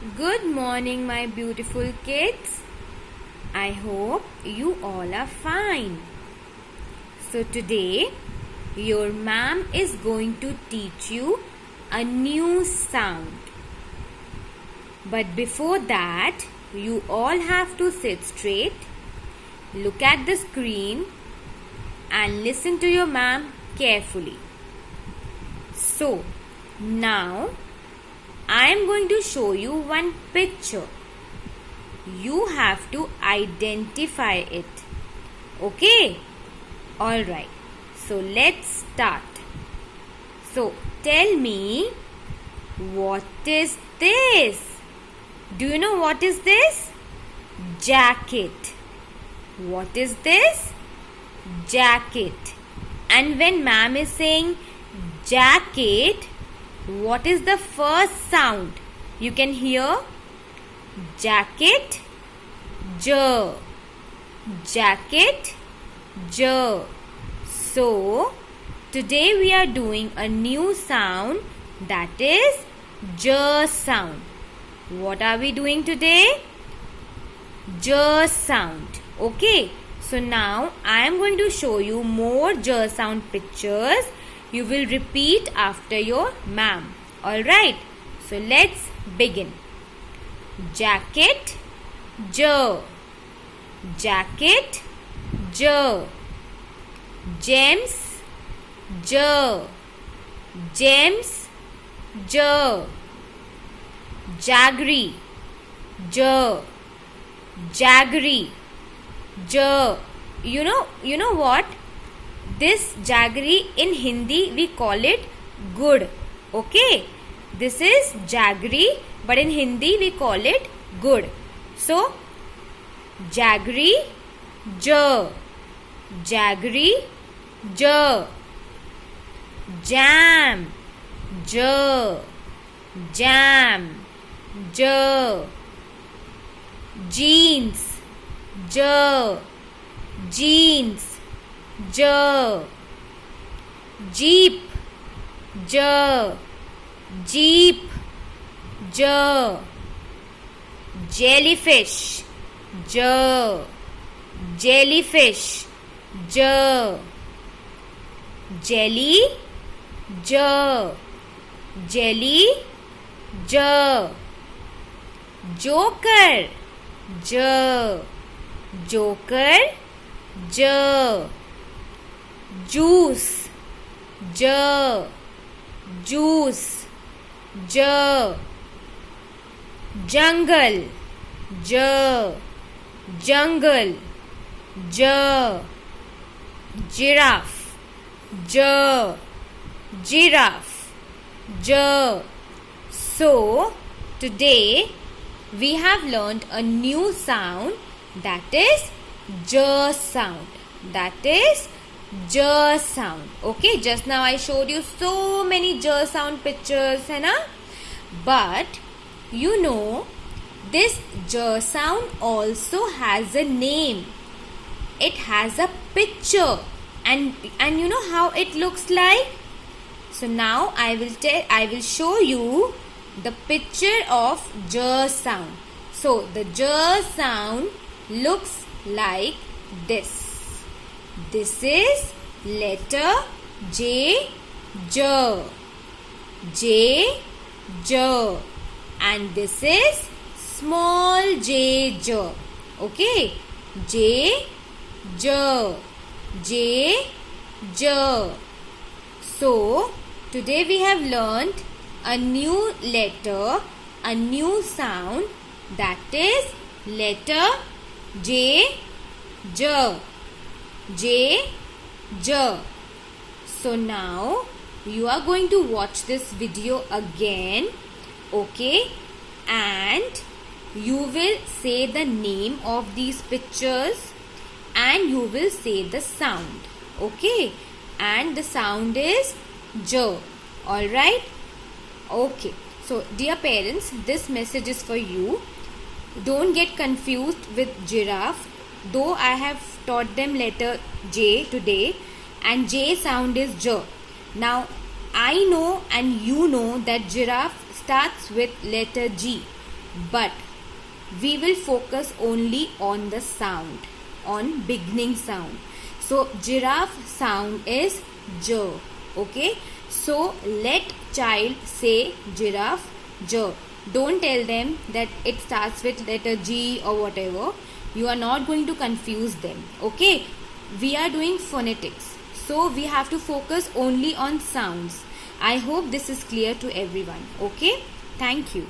Good morning, my beautiful kids. I hope you all are fine. So, today your ma'am is going to teach you a new sound. But before that, you all have to sit straight, look at the screen, and listen to your ma'am carefully. So, now I am going to show you one picture. You have to identify it. Okay? Alright. So let's start. So tell me, what is this? Do you know what is this? Jacket. What is this? Jacket. And when ma'am is saying jacket, what is the first sound you can hear? Jacket, j. Jacket, j. So, today we are doing a new sound, that is j sound. What are we doing today? J sound. Okay. So now I am going to show you more j sound pictures. You will repeat after your ma'am. Alright. So let's begin. Jacket, j. Jacket, j. Gems, j. Gems, j. Jaggery, j. Jaggery, j. You know what? This jaggery in Hindi we call it good. Okay? This is jaggery, but in Hindi we call it good. So, jaggery, j. Jaggery, j. Jam, j. Jam, j. Jeans, j. Jeans, j. Jeep, j. Jeep, j. Jellyfish, j. Jellyfish, j. Jelly, j. Jelly, j. Joker, j. Joker, j. Juice, j. Juice, j. Jungle, j. Jungle, j. Giraffe, j. Giraffe, j. So, today we have learned a new sound, that is j sound. That is j sound. Okay, just now I showed you so many j sound pictures, hai na? But you know, this j sound also has a name. It has a picture, and you know how it looks like? So now I will show you the picture of j sound. So the j sound looks like this. This is letter J, j. J, j. And this is small j, j. Okay? J, j. J, j. So, today we have learned a new letter, a new sound, that is letter J, j. J, j. So now you are going to watch this video again, okay? And you will say the name of these pictures and you will say the sound, okay? And the sound is j. Alright? Okay. So, dear parents, this message is for you. Don't get confused with giraffe. Though I have taught them letter J today, and J sound is j. Now, I know and you know that giraffe starts with letter G. but we will focus only on the sound, on beginning sound. So giraffe sound is j. Okay, so let child say giraffe j. Don't tell them that it starts with letter G or whatever. You are not going to confuse them. Okay, we are doing phonetics, so we have to focus only on sounds. I hope this is clear to everyone. Okay, thank you.